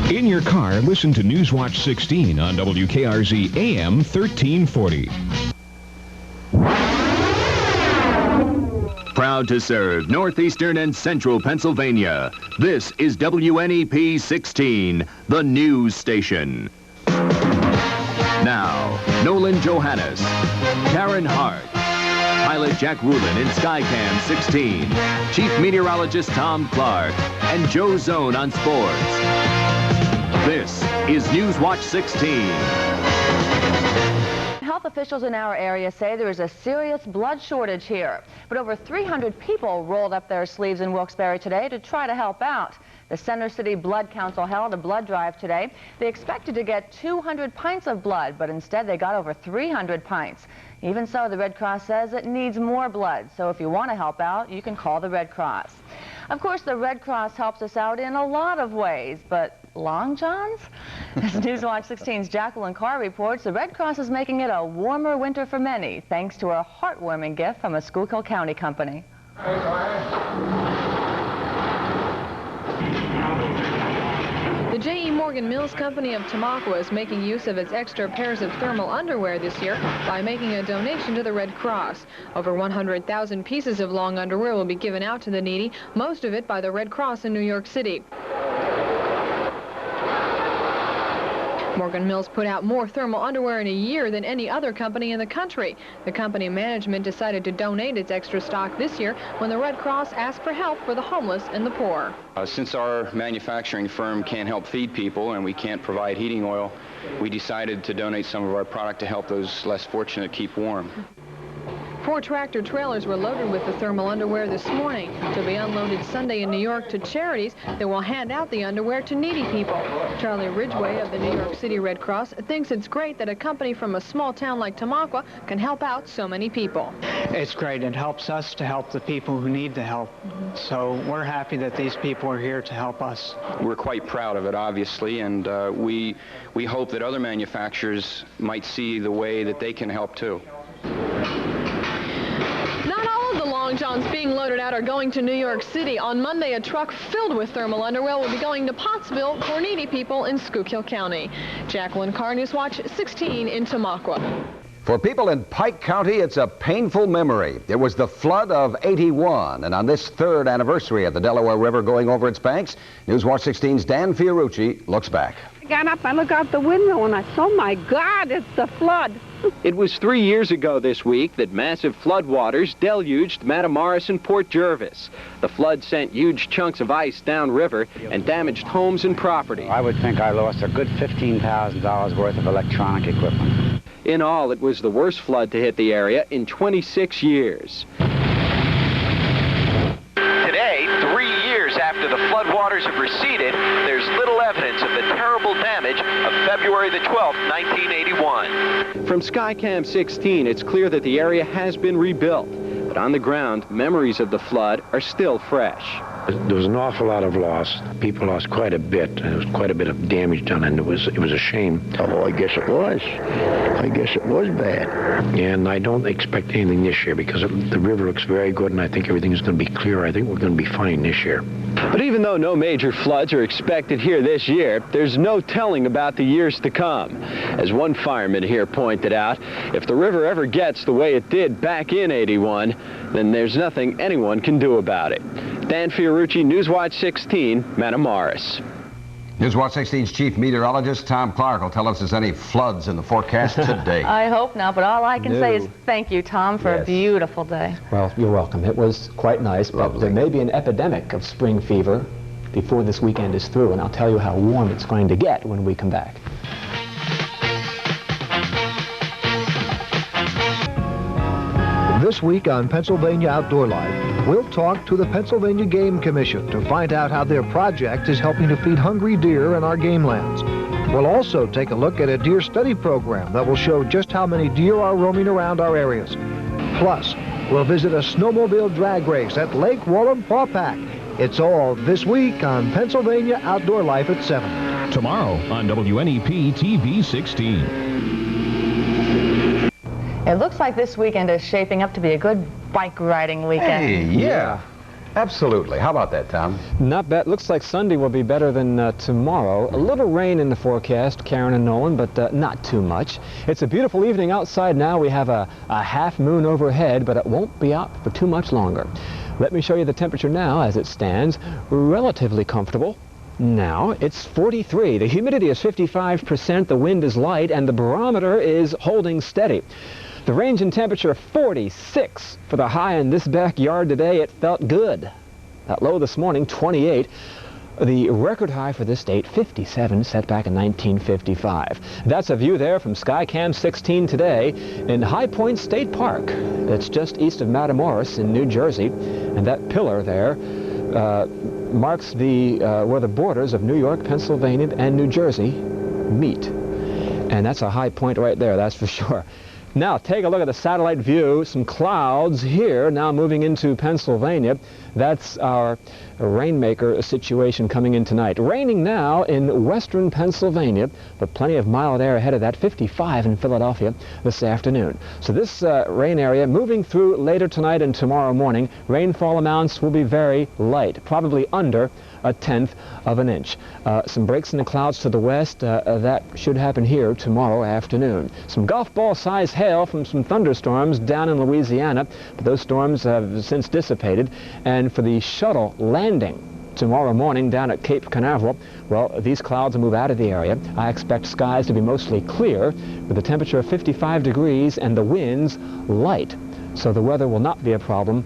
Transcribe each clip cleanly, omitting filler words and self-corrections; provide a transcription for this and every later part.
In your car, listen to Newswatch 16 on WKRZ AM 1340. Proud to serve northeastern and central Pennsylvania. This is WNEP 16, the news station. Now, Nolan Johannes, Karen Harch, pilot Jack Rulin in Skycam 16, Chief Meteorologist Tom Clark, and Joe Zone on sports. This is Newswatch 16. Health officials in our area say there is a serious blood shortage here. But over 300 people rolled up their sleeves in Wilkes-Barre today to try to help out. The Center City Blood Council held a blood drive today. They expected to get 200 pints of blood, but instead they got over 300 pints. Even so, the Red Cross says it needs more blood. So if you want to help out, you can call the Red Cross. Of course, the Red Cross helps us out in a lot of ways, but Long Johns? As Newswatch 16's Jacqueline Carr reports, the Red Cross is making it a warmer winter for many, thanks to a heartwarming gift from a Schuylkill County company. The J.E. Morgan Mills Company of Tamaqua is making use of its extra pairs of thermal underwear this year by making a donation to the Red Cross. Over 100,000 pieces of long underwear will be given out to the needy, most of it by the Red Cross in New York City. Morgan Mills put out more thermal underwear in a year than any other company in the country. The company management decided to donate its extra stock this year when the Red Cross asked for help for the homeless and the poor. Since our manufacturing firm can't help feed people and we can't provide heating oil, we decided to donate some of our product to help those less fortunate keep warm. 4 tractor trailers were loaded with the thermal underwear this morning to be unloaded Sunday in New York to charities that will hand out the underwear to needy people. Charlie Ridgway of the New York City Red Cross thinks it's great that a company from a small town like Tamaqua can help out so many people. It's great. It helps us to help the people who need the help. So we're happy that these people are here to help us. We're quite proud of it, obviously, and we hope that other manufacturers might see the way that they can help too. Long Johns being loaded out are going to New York City. On Monday, a truck filled with thermal underwear will be going to Pottsville for needy people in Schuylkill County. Jacqueline Carr, Newswatch 16 in Tamaqua. For people in Pike County, it's a painful memory. It was the flood of '81, and on this 3rd anniversary of the Delaware River going over its banks, Newswatch 16's Dan Fiorucci looks back. I got up, I looked out the window, and I saw, oh my God, it's the flood. It was 3 years ago this week that massive floodwaters deluged Matamoras and Port Jervis. The flood sent huge chunks of ice downriver and damaged homes and property. I would think I lost a good $15,000 worth of electronic equipment. In all, it was the worst flood to hit the area in 26 years. Today, 3 years after the floodwaters have receded, there's little evidence of the terrible damage of February the 12th, 1981. From Skycam 16, it's clear that the area has been rebuilt. But on the ground, memories of the flood are still fresh. There was an awful lot of loss. People lost quite a bit, and there was quite a bit of damage done, and it was a shame. Oh, I guess it was. I guess it was bad. And I don't expect anything this year because the river looks very good, and I think everything's going to be clear. I think we're going to be fine this year. But even though no major floods are expected here this year, there's no telling about the years to come. As one fireman here pointed out, if the river ever gets the way it did back in '81, then there's nothing anyone can do about it. Dan Fiorucci, Newswatch 16, Matamoras. Newswatch 16's Chief Meteorologist Tom Clark will tell us if there's any floods in the forecast today. I hope not, but all I can say is thank you, Tom, for a beautiful day. Well, you're welcome. It was quite nice, but there may be an epidemic of spring fever before this weekend is through, and I'll tell you how warm it's going to get when we come back. This week on Pennsylvania Outdoor Life, we'll talk to the Pennsylvania Game Commission to find out how their project is helping to feed hungry deer in our game lands. We'll also take a look at a deer study program that will show just how many deer are roaming around our areas. Plus, we'll visit a snowmobile drag race at Lake Wallenpaupack. It's all this week on Pennsylvania Outdoor Life at 7. Tomorrow on WNEP TV 16. It looks like this weekend is shaping up to be a good bike riding weekend. Hey, yeah. Absolutely. How about that, Tom? Not bad. Looks like Sunday will be better than tomorrow. A little rain in the forecast, Karen and Nolan, but not too much. It's a beautiful evening outside now. We have a half moon overhead, but it won't be out for too much longer. Let me show you the temperature now as it stands. Relatively comfortable. Now it's 43. The humidity is 55%, the wind is light, and the barometer is holding steady. The range in temperature 46 for the high in this backyard today. It felt good. That low this morning, 28. The record high for this date, 57, set back in 1955. That's a view there from Skycam 16 today in High Point State Park. It's just east of Matamoras in New Jersey, and that pillar there marks where the borders of New York, Pennsylvania, and New Jersey meet. And that's a high point right there, that's for sure. Now, take a look at the satellite view. Some clouds here, now moving into Pennsylvania. That's our rainmaker situation coming in tonight. Raining now in western Pennsylvania, but plenty of mild air ahead of that, 55 in Philadelphia this afternoon. So this rain area moving through later tonight and tomorrow morning. Rainfall amounts will be very light, probably under 1/10 of an inch. Some breaks in the clouds to the west. That should happen here tomorrow afternoon. Some golf ball size hail from some thunderstorms down in Louisiana, but those storms have since dissipated. And for the shuttle landing tomorrow morning down at Cape Canaveral, well, these clouds will move out of the area. I expect skies to be mostly clear with a temperature of 55 degrees and the winds light. So the weather will not be a problem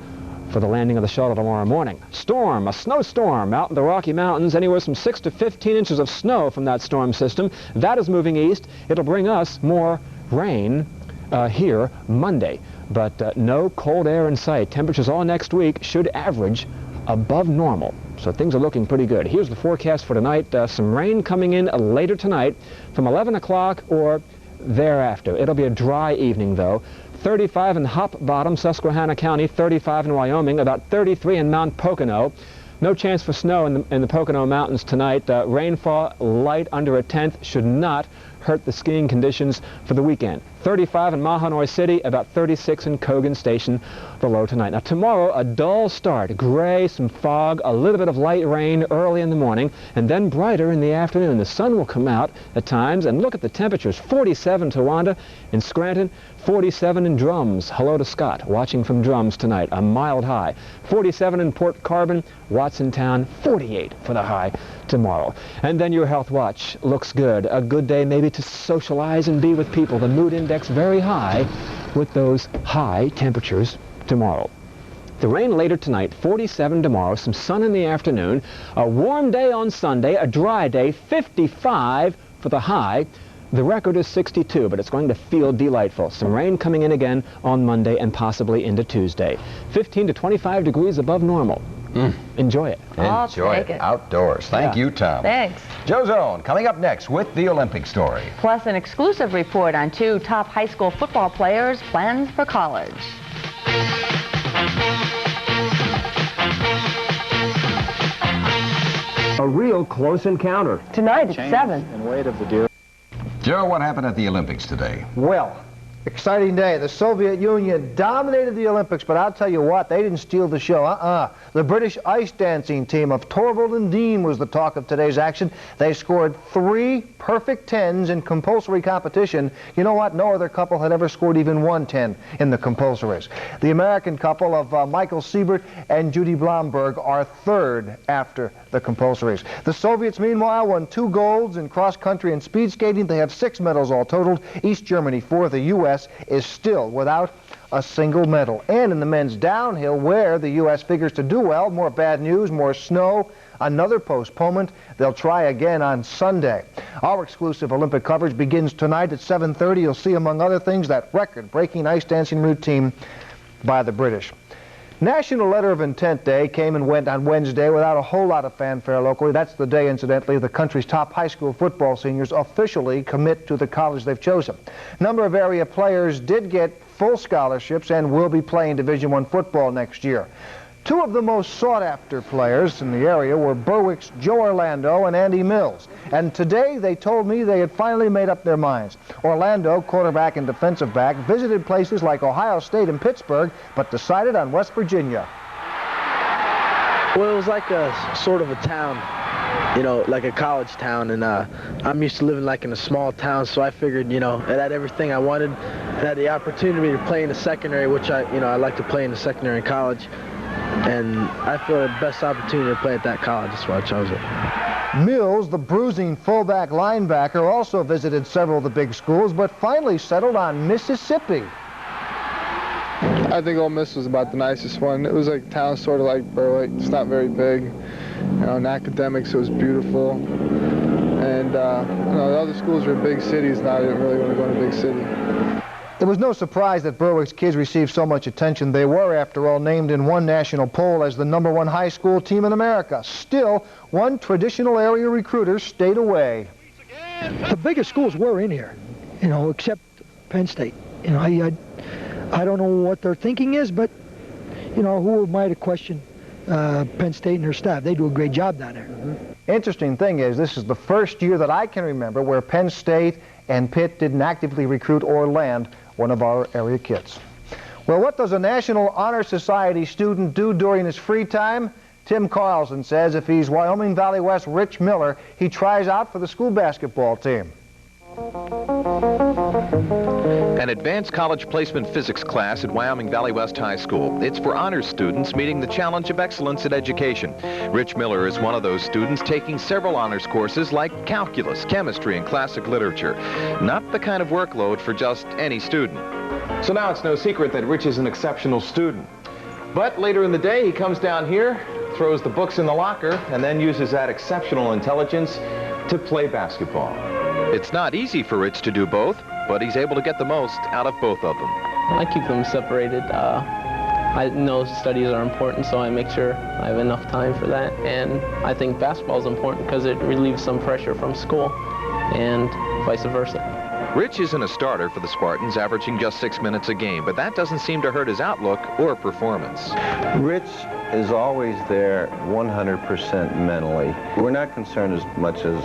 for the landing of the shuttle tomorrow morning. Storm, a snowstorm out in the Rocky Mountains, anywhere from 6 to 15 inches of snow from that storm system. That is moving east. It'll bring us more rain here Monday, but no cold air in sight. Temperatures all next week should average above normal, so things are looking pretty good. Here's the forecast for tonight. Some rain coming in later tonight from 11 o'clock or thereafter. It'll be a dry evening, though. 35 in Hop Bottom, Susquehanna County, 35 in Wyoming, about 33 in Mount Pocono. No chance for snow in the Pocono Mountains tonight. Rainfall light under 1/10 should not hurt the skiing conditions for the weekend. 35 in Mahanoy City, about 36 in Cogan Station, the low tonight. Now tomorrow, a dull start, gray, some fog, a little bit of light rain early in the morning, and then brighter in the afternoon. The sun will come out at times, and look at the temperatures. 47 Towanda in Scranton, 47 in Drums. Hello to Scott, watching from Drums tonight, a mild high. 47 in Port Carbon, Watsontown, 48 for the high tomorrow. And then your health watch looks good. A good day maybe to socialize and be with people. The mood index very high with those high temperatures tomorrow. The rain later tonight, 47 tomorrow, some sun in the afternoon, a warm day on Sunday, a dry day, 55 for the high. The record is 62, but it's going to feel delightful. Some rain coming in again on Monday and possibly into Tuesday. 15 to 25 degrees above normal. Enjoy it. Enjoy it. Outdoors. Thank you, Tom. Thanks. Joe Zone coming up next with the Olympic story. Plus an exclusive report on 2 top high school football players' plans for college. A real close encounter. Tonight at 7. And weight of the deer. Joe, what happened at the Olympics today? Well, exciting day. The Soviet Union dominated the Olympics, but I'll tell you what, they didn't steal the show. The British ice dancing team of Torvald and Dean was the talk of today's action. They scored 3 perfect 10s in compulsory competition. You know what? No other couple had ever scored even 1 10 in the compulsories. The American couple of Michael Siebert and Judy Blomberg are 3rd after the compulsories. The Soviets, meanwhile, won 2 golds in cross-country and speed skating. They have 6 medals all totaled. East Germany 4. The U.S. is still without a single medal. And in the men's downhill, where the U.S. figures to do well, more bad news, more snow, another postponement. They'll try again on Sunday. Our exclusive Olympic coverage begins tonight at 7:30. You'll see, among other things, that record-breaking ice dancing routine by the British. National Letter of Intent Day came and went on Wednesday without a whole lot of fanfare locally. That's the day, incidentally, the country's top high school football seniors officially commit to the college they've chosen. A number of area players did get full scholarships and will be playing Division I football next year. 2 of the most sought-after players in the area were Berwick's Joe Orlando and Andy Mills. And today they told me they had finally made up their minds. Orlando, quarterback and defensive back, visited places like Ohio State and Pittsburgh, but decided on West Virginia. Well, it was like a sort of a town, you know, like a college town, and I'm used to living like in a small town, so I figured, you know, it had everything I wanted. It had the opportunity to play in the secondary, which I like to play in the secondary in college, and I feel the best opportunity to play at that college. That's why I chose it. Mills, the bruising fullback linebacker, also visited several of the big schools, but finally settled on Mississippi. I think Ole Miss was about the nicest one. It was like town sort of like Berwick. It's not very big. You know, in academics, it was beautiful. And you know, the other schools were big cities, and I didn't really want to go in a big city. It was no surprise that Berwick's kids received so much attention. They were, after all, named in one national poll as the #1 high school team in America. Still, one traditional area recruiter stayed away. The biggest schools were in here, you know, except Penn State. You know, I don't know what their thinking is, but, you know, who am I to question Penn State and their staff? They do a great job down there. Interesting thing is, this is the first year that I can remember where Penn State and Pitt didn't actively recruit or land one of our area kids. Well, what does a National Honor Society student do during his free time? Tim Karlson says if he's Wyoming Valley West Rich Miller, he tries out for the school basketball team. An advanced college placement physics class at Wyoming Valley West High School. It's for honors students meeting the challenge of excellence in education. Rich Miller is one of those students taking several honors courses like calculus, chemistry, and classic literature. Not the kind of workload for just any student. So now it's no secret that Rich is an exceptional student. But later in the day, he comes down here, throws the books in the locker, and then uses that exceptional intelligence to play basketball. It's not easy for Rich to do both, but he's able to get the most out of both of them. I keep them separated. I know studies are important, so I make sure I have enough time for that. And I think basketball is important because it relieves some pressure from school, and vice versa. Rich isn't a starter for the Spartans, averaging just 6 minutes a game, but that doesn't seem to hurt his outlook or performance. Rich is always there 100% mentally. We're not concerned as much as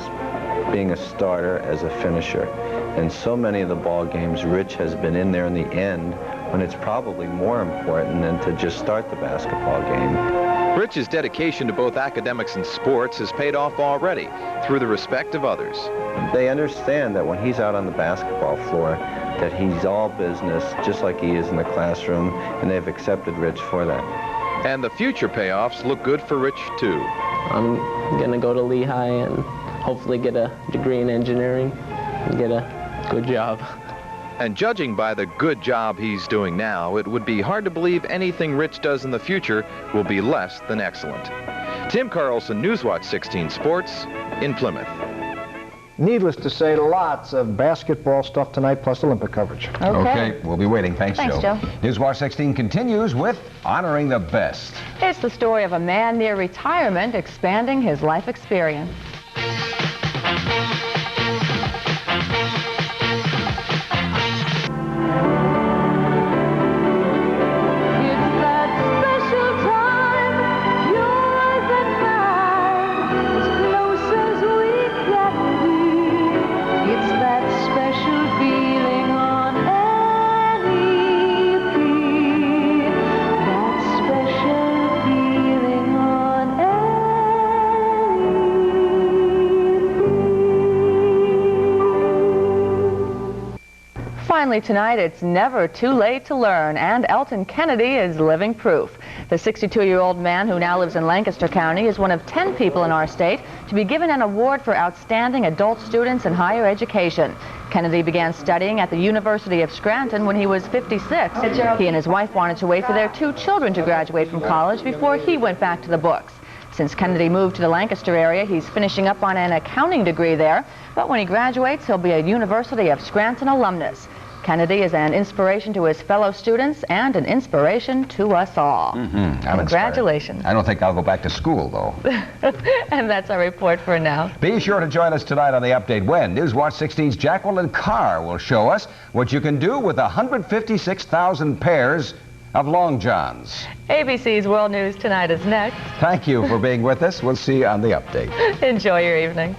being a starter as a finisher. In so many of the ball games, Rich has been in there in the end when it's probably more important than to just start the basketball game. Rich's dedication to both academics and sports has paid off already through the respect of others. They understand that when he's out on the basketball floor, that he's all business, just like he is in the classroom, and they've accepted Rich for that. And the future payoffs look good for Rich, too. I'm going to go to Lehigh and hopefully get a degree in engineering and get a good job. And judging by the good job he's doing now, it would be hard to believe anything Rich does in the future will be less than excellent. Tim Karlson, Newswatch 16 Sports, in Plymouth. Needless to say, lots of basketball stuff tonight, plus Olympic coverage. Okay, we'll be waiting. Thanks, Joe. Newswatch 16 continues with Honoring the Best. It's the story of a man near retirement expanding his life experience. Finally tonight, it's never too late to learn, and Elton Kennedy is living proof. The 62-year-old man who now lives in Lancaster County is one of 10 people in our state to be given an award for outstanding adult students in higher education. Kennedy began studying at the University of Scranton when he was 56. He and his wife wanted to wait for their 2 children to graduate from college before he went back to the books. Since Kennedy moved to the Lancaster area, he's finishing up on an accounting degree there, but when he graduates, he'll be a University of Scranton alumnus. Kennedy is an inspiration to his fellow students and an inspiration to us all. Congratulations. I don't think I'll go back to school, though. And that's our report for now. Be sure to join us tonight on the update when Newswatch 16's Jacqueline Carr will show us what you can do with 156,000 pairs of long johns. ABC's World News Tonight is next. Thank you for being with us. We'll see you on the update. Enjoy your evening.